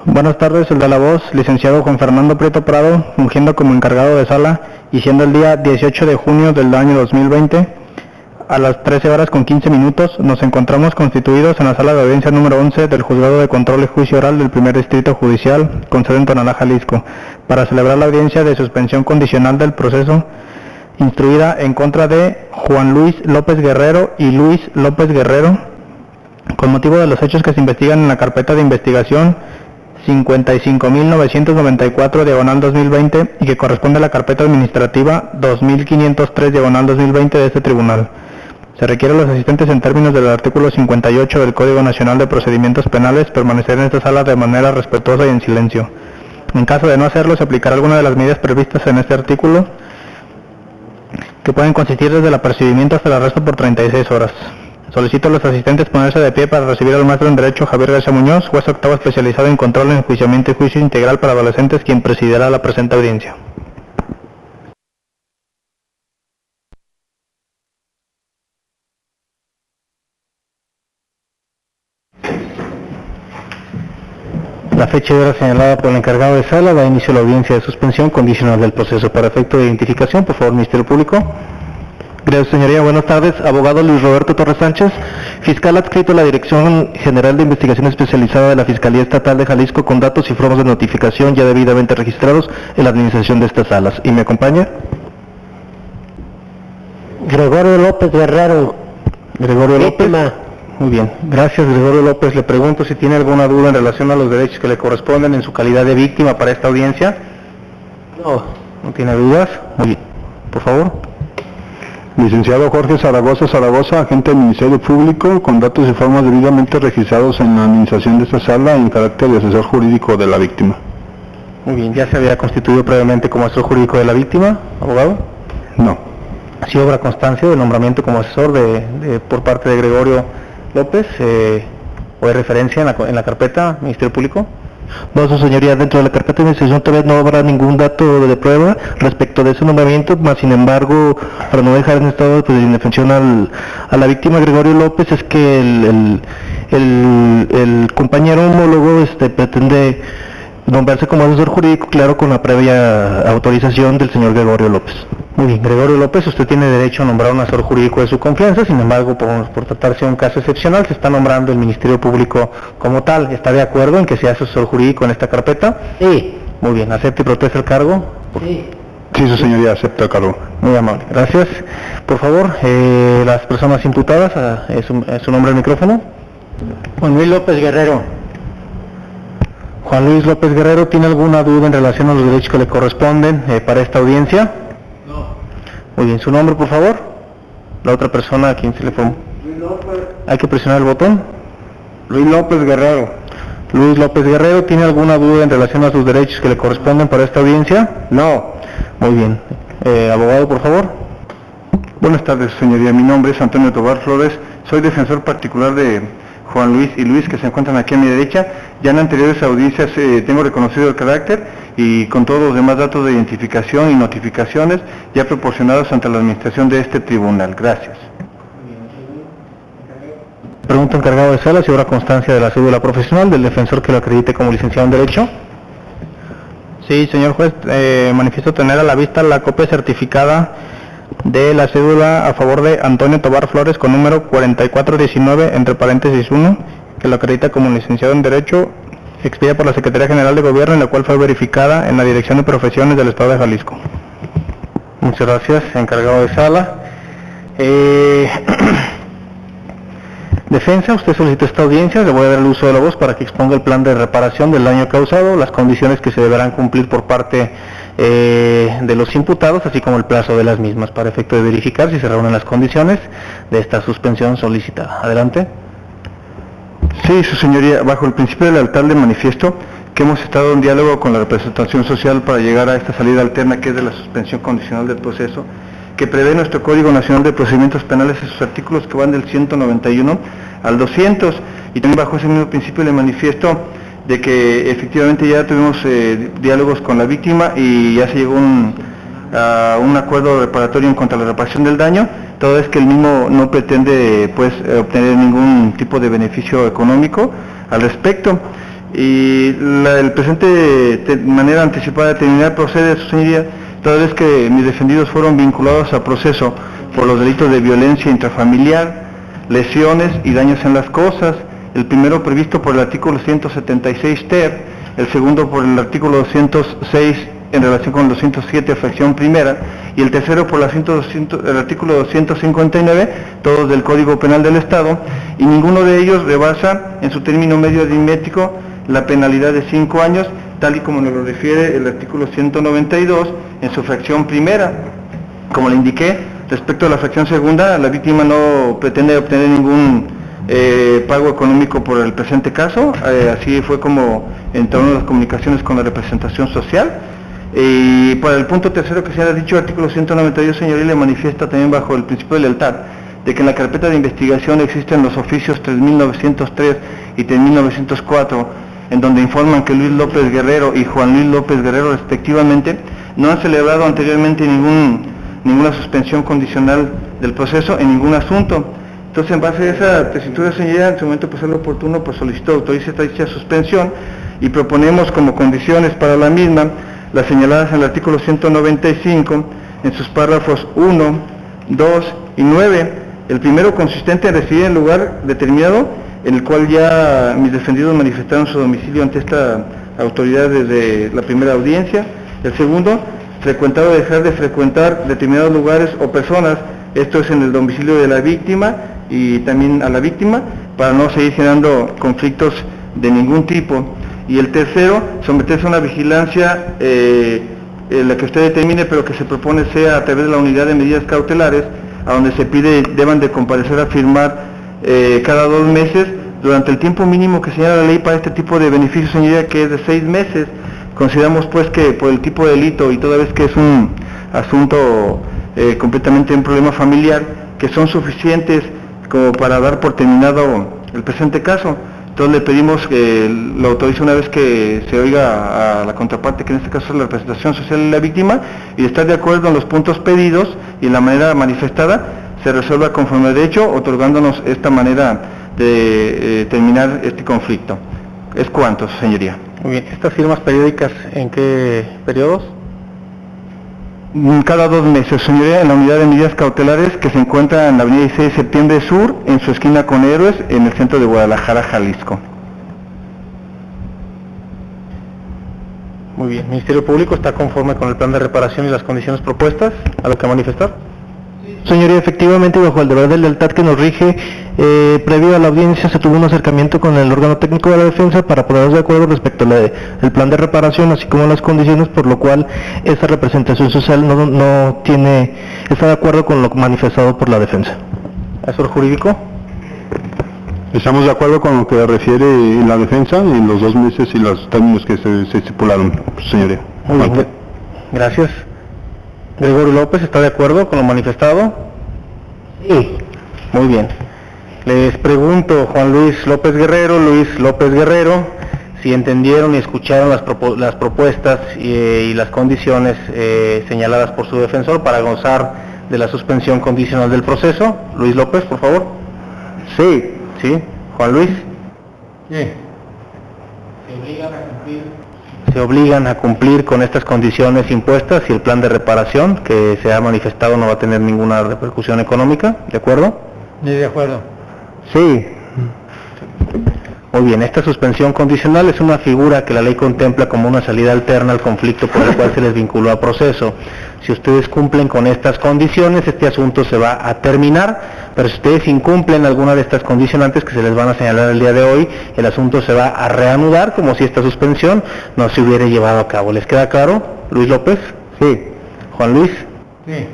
Buenas tardes, el de la voz, licenciado Juan Fernando Prieto Prado, fungiendo como encargado de sala, y siendo el día 18 de junio del año 2020, a las 13 horas con 15 minutos, nos encontramos constituidos en la sala de audiencia número 11 del Juzgado de Control y Juicio Oral del Primer Distrito Judicial, con sede en Tonalá, Jalisco, para celebrar la audiencia de suspensión condicional del proceso, instruida en contra de Juan Luis López Guerrero y Luis López Guerrero, con motivo de los hechos que se investigan en la carpeta de investigación 55.994/2020 y que corresponde a la carpeta administrativa 2503/2020 de este tribunal. Se requiere a los asistentes en términos del artículo 58 del Código Nacional de Procedimientos Penales permanecer en esta sala de manera respetuosa y en silencio. En caso de no hacerlo, se aplicará alguna de las medidas previstas en este artículo, que pueden consistir desde el apercibimiento hasta el arresto por 36 horas. Solicito a los asistentes ponerse de pie para recibir al maestro en Derecho Javier García Muñoz, juez octavo especializado en control, enjuiciamiento y juicio integral para adolescentes, quien presidirá la presente audiencia. La fecha y hora señalada por el encargado de sala da inicio a la audiencia de suspensión condicional del proceso. Para efecto de identificación, por favor, Ministerio Público. Gracias, señoría. Buenas tardes. Abogado Luis Roberto Torres Sánchez, fiscal adscrito a la Dirección General de Investigación Especializada de la Fiscalía Estatal de Jalisco, con datos y formas de notificación ya debidamente registrados en la administración de estas salas. ¿Y me acompaña? Gregorio López Guerrero. Gregorio López. Víctima. Muy bien. Gracias, Gregorio López. Le pregunto si tiene alguna duda en relación a los derechos que le corresponden en su calidad de víctima para esta audiencia. No. ¿No tiene dudas? Muy bien. Por favor. Licenciado Jorge Zaragoza, agente del Ministerio Público, con datos y formas debidamente registrados en la administración de esta sala en carácter de asesor jurídico de la víctima. Muy bien. ¿Ya se había constituido previamente como asesor jurídico de la víctima, abogado? No. ¿Sí obra constancia del nombramiento como asesor por parte de Gregorio López? ¿O hay referencia en la carpeta, Ministerio Público? No, su señoría, dentro de la carpeta de investigación todavía no habrá ningún dato de prueba respecto de ese nombramiento, más sin embargo, para no dejar en estado de indefensión a la víctima Gregorio López, es que el compañero homólogo pretende nombrarse como asesor jurídico, claro, con la previa autorización del señor Gregorio López. Muy bien, Gregorio López, usted tiene derecho a nombrar un asesor jurídico de su confianza, sin embargo, por tratarse de un caso excepcional, se está nombrando el Ministerio Público como tal. ¿Está de acuerdo en que sea asesor jurídico en esta carpeta? Sí. Muy bien, ¿acepta y protesta el cargo? Sí. Sí, su señoría, acepta el cargo. Muy amable, gracias. Por favor, las personas imputadas, su nombre al micrófono. Juan Luis López Guerrero. Juan Luis López Guerrero, ¿tiene alguna duda en relación a los derechos que le corresponden para esta audiencia? No. Muy bien, ¿su nombre, por favor? La otra persona a quien se le formó. Luis López. ¿Hay que presionar el botón? Luis López Guerrero. Luis López Guerrero, ¿tiene alguna duda en relación a sus derechos que le corresponden para esta audiencia? No. Muy bien. Abogado, por favor. Buenas tardes, señoría. Mi nombre es Antonio Tobar Flores. Soy defensor particular de Juan Luis y Luis, que se encuentran aquí a mi derecha. Ya en anteriores audiencias tengo reconocido el carácter y con todos los demás datos de identificación y notificaciones ya proporcionados ante la administración de este tribunal. Gracias. Pregunta encargado de sala si habrá constancia de la cédula profesional del defensor que lo acredite como licenciado en Derecho. Sí, señor juez, manifiesto tener a la vista la copia certificada de la cédula a favor de Antonio Tobar Flores con número 4419, entre paréntesis 1, que lo acredita como licenciado en Derecho, expedida por la Secretaría General de Gobierno, en la cual fue verificada en la Dirección de Profesiones del Estado de Jalisco. Muchas gracias, encargado de sala. Defensa, usted solicitó esta audiencia, le voy a dar el uso de la voz para que exponga el plan de reparación del daño causado, las condiciones que se deberán cumplir por parte de los imputados, así como el plazo de las mismas, para efecto de verificar si se reúnen las condiciones de esta suspensión solicitada. Adelante. Sí, su señoría, bajo el principio de lealtad le manifiesto que hemos estado en diálogo con la representación social para llegar a esta salida alterna, que es de la suspensión condicional del proceso, que prevé nuestro Código Nacional de Procedimientos Penales en sus artículos que van del 191 al 200, y también bajo ese mismo principio le manifiesto de que efectivamente ya tuvimos diálogos con la víctima y ya se llegó a un acuerdo reparatorio en cuanto a la reparación del daño, toda vez que el mismo no pretende obtener ningún tipo de beneficio económico al respecto. Y el presente, de manera anticipada de terminar, procede, su señoría, toda vez que mis defendidos fueron vinculados a proceso por los delitos de violencia intrafamiliar, lesiones y daños en las cosas, el primero previsto por el artículo 176 ter, el segundo por el artículo 206 en relación con el 207 fracción primera, y el tercero por el artículo 259, todos del Código Penal del Estado, y ninguno de ellos rebasa en su término medio aritmético la penalidad de 5 años, tal y como nos lo refiere el artículo 192 en su fracción primera. Como le indiqué, respecto a la fracción segunda, la víctima no pretende obtener ningún pago económico por el presente caso, así fue como entraron las comunicaciones con la representación social. Y para el punto tercero que se ha dicho, artículo 192, señoría, le manifiesta también bajo el principio de lealtad, de que en la carpeta de investigación existen los oficios 3.903 y 3.904, en donde informan que Luis López Guerrero y Juan Luis López Guerrero, respectivamente, no han celebrado anteriormente ninguna suspensión condicional del proceso en ningún asunto. Entonces, en base a esa tesitura, señoría, en su momento pues es lo oportuno, pues solicitó autorice esta dicha suspensión y proponemos como condiciones para la misma las señaladas en el artículo 195 en sus párrafos 1, 2 y 9. El primero consistente en residir en lugar determinado, en el cual ya mis defendidos manifestaron su domicilio ante esta autoridad desde la primera audiencia. El segundo, frecuentar o dejar de frecuentar determinados lugares o personas, esto es en el domicilio de la víctima y también a la víctima, para no seguir generando conflictos de ningún tipo. Y el tercero, someterse a una vigilancia, la que usted determine, pero que se propone sea a través de la unidad de medidas cautelares, a donde se pide deban de comparecer a firmar cada 2 meses, durante el tiempo mínimo que señala la ley para este tipo de beneficios, señoría, que es de 6 meses. Consideramos pues que por el tipo de delito y toda vez que es un asunto completamente un problema familiar, que son suficientes como para dar por terminado el presente caso. Entonces le pedimos que lo autorice una vez que se oiga a la contraparte, que en este caso es la representación social de la víctima, y de estar de acuerdo en los puntos pedidos y en la manera manifestada, se resuelva conforme a derecho, otorgándonos esta manera de terminar este conflicto. ¿Es cuánto, señoría? Muy bien. ¿Estas firmas periódicas en qué periodos? Cada 2 meses, señoría, en la unidad de medidas cautelares que se encuentra en la avenida 16 de septiembre Sur, en su esquina con Héroes, en el centro de Guadalajara, Jalisco. Muy bien. ¿Ministerio Público está conforme con el plan de reparación y las condiciones propuestas? ¿Algo que manifestar? Señoría, efectivamente, bajo el deber de lealtad que nos rige, previo a la audiencia se tuvo un acercamiento con el órgano técnico de la defensa para ponernos de acuerdo respecto al plan de reparación, así como las condiciones, por lo cual esa representación social está de acuerdo con lo manifestado por la defensa. ¿Asesor jurídico? Estamos de acuerdo con lo que refiere la defensa en los 2 meses y los términos que se estipularon, señoría. Muy bien. Gracias. Gregorio López, ¿está de acuerdo con lo manifestado? Sí. Muy bien. Les pregunto, Juan Luis López Guerrero, si entendieron y escucharon las propuestas y las condiciones señaladas por su defensor para gozar de la suspensión condicional del proceso. Luis López, por favor. Sí. ¿Sí? Juan Luis. Sí. Se obligan a cumplir con estas condiciones impuestas y el plan de reparación que se ha manifestado no va a tener ninguna repercusión económica, ¿de acuerdo? De acuerdo. Sí. Muy bien, esta suspensión condicional es una figura que la ley contempla como una salida alterna al conflicto por el cual se les vinculó a proceso. Si ustedes cumplen con estas condiciones, este asunto se va a terminar, pero si ustedes incumplen alguna de estas condicionantes que se les van a señalar el día de hoy, el asunto se va a reanudar como si esta suspensión no se hubiera llevado a cabo. ¿Les queda claro, Luis López? Sí. Juan Luis. Sí.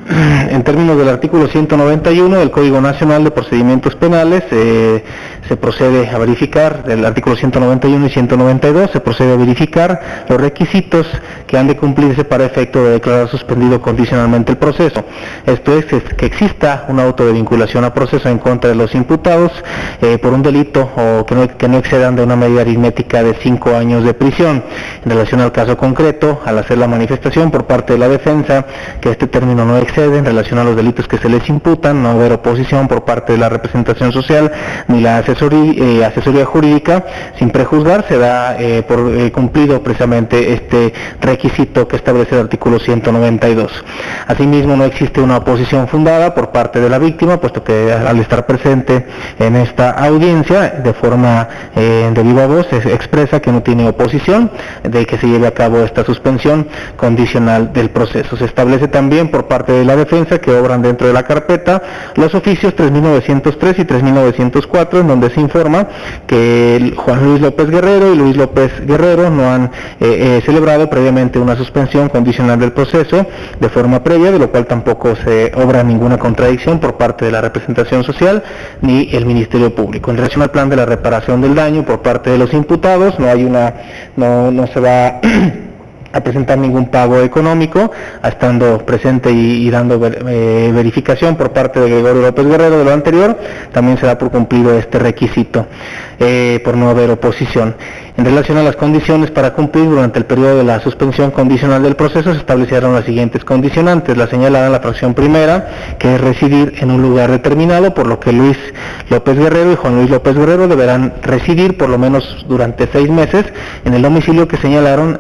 En términos del artículo 191 del Código Nacional de Procedimientos Penales, se procede a verificar, del artículo 191 y 192, se procede a verificar los requisitos que han de cumplirse para efecto de declarar suspendido condicionalmente el proceso. Esto es que exista un auto de vinculación a proceso en contra de los imputados por un delito o que no excedan de una medida aritmética de 5 años de prisión. En relación al caso concreto, al hacer la manifestación por parte de la defensa que este término no excede en relación a los delitos que se les imputan, no haber oposición por parte de la representación social ni la asesoría asesoría jurídica sin prejuzgar, se da por cumplido precisamente este requisito que establece el artículo 192. Asimismo, no existe una oposición fundada por parte de la víctima, puesto que al estar presente en esta audiencia, de forma de viva voz, se expresa que no tiene oposición de que se lleve a cabo esta suspensión condicional del proceso. Se establece también por parte de la defensa que obran dentro de la carpeta los oficios 3903 y 3904, en donde se informa que Juan Luis López Guerrero y Luis López Guerrero no han celebrado previamente una suspensión condicional del proceso de forma previa, de lo cual tampoco se obra ninguna contradicción por parte de la representación social ni el Ministerio Público. En relación al plan de la reparación del daño por parte de los imputados, no se va a presentar ningún pago económico, estando presente y dando verificación por parte de Gregorio López Guerrero de lo anterior. También se da por cumplido este requisito por no haber oposición. En relación a las condiciones para cumplir durante el periodo de la suspensión condicional del proceso, se establecieron las siguientes condicionantes. La señalada en la fracción primera, que es residir en un lugar determinado, por lo que Luis López Guerrero y Juan Luis López Guerrero deberán residir por lo menos durante 6 meses en el domicilio que señalaron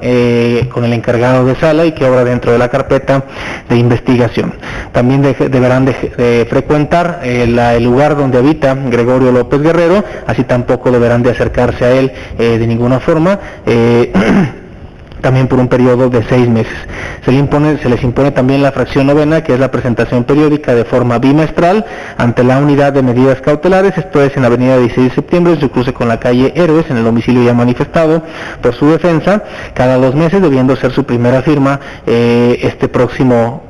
con el encargado de sala y que obra dentro de la carpeta de investigación. También deberán de frecuentar el lugar donde habita Gregorio López Guerrero, así tampoco deberán de acercarse a él de ninguna forma, también por un periodo de 6 meses. Se les impone también la fracción novena, que es la presentación periódica de forma bimestral ante la unidad de medidas cautelares, esto es en la avenida 16 de septiembre, en su cruce con la calle Héroes, en el domicilio ya manifestado por su defensa, cada 2 meses, debiendo ser su primera firma este próximo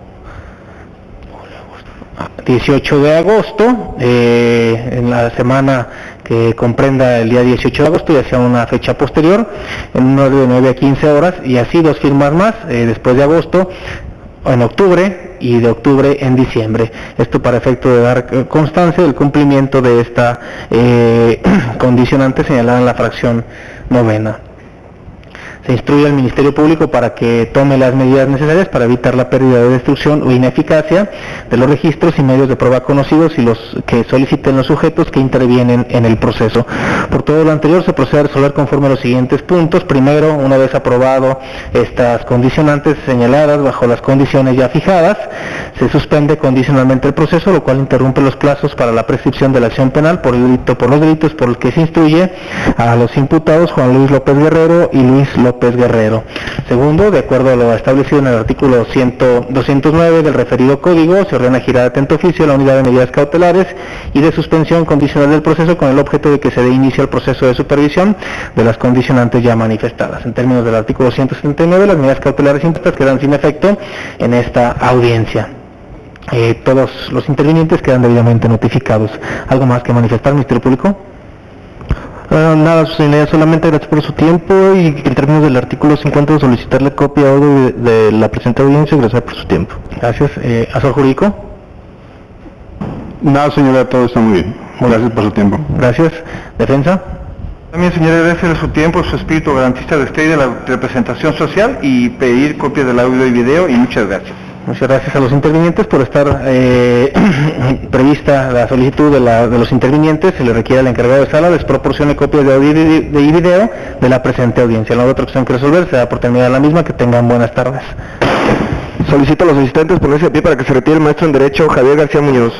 18 de agosto, en la semana que comprenda el día 18 de agosto y hacia una fecha posterior, en un horario de 9 a 15 horas, y así 2 firmas más después de agosto, en octubre, y de octubre en diciembre. Esto para efecto de dar constancia del cumplimiento de esta condicionante señalada en la fracción novena. Se instruye al Ministerio Público para que tome las medidas necesarias para evitar la pérdida de destrucción o ineficacia de los registros y medios de prueba conocidos y los que soliciten los sujetos que intervienen en el proceso. Por todo lo anterior, se procede a resolver conforme a los siguientes puntos. Primero, una vez aprobado estas condicionantes señaladas bajo las condiciones ya fijadas, se suspende condicionalmente el proceso, lo cual interrumpe los plazos para la prescripción de la acción penal por los delitos por los que se instruye a los imputados Juan Luis López Guerrero y Luis López Guerrero. Segundo, de acuerdo a lo establecido en el artículo 209 del referido código, se ordena girar atento oficio la unidad de medidas cautelares y de suspensión condicional del proceso con el objeto de que se dé inicio al proceso de supervisión de las condicionantes ya manifestadas. En términos del artículo 179, las medidas cautelares impuestas quedan sin efecto en esta audiencia. Todos los intervinientes quedan debidamente notificados. ¿Algo más que manifestar, Ministerio Público? Nada, su señoría, solamente gracias por su tiempo y en términos del artículo 50 solicitarle copia de la presente audiencia y gracias por su tiempo. Gracias. ¿Asesor jurídico? Nada, señora, todo está muy bien. Gracias por su tiempo. Gracias. ¿Defensa? También, señora, gracias de su tiempo, su espíritu garantista de usted y de la representación social, y pedir copias del audio y video, y muchas gracias. Muchas gracias a los intervinientes por estar prevista la solicitud de los intervinientes. Se le requiere al encargado de sala les proporcione copias de audio y video de la presente audiencia. La otra opción que resolver se da por terminada la misma. Que tengan buenas tardes. Solicito a los asistentes ponerse a pie para que se retire el maestro en Derecho Javier García Muñoz.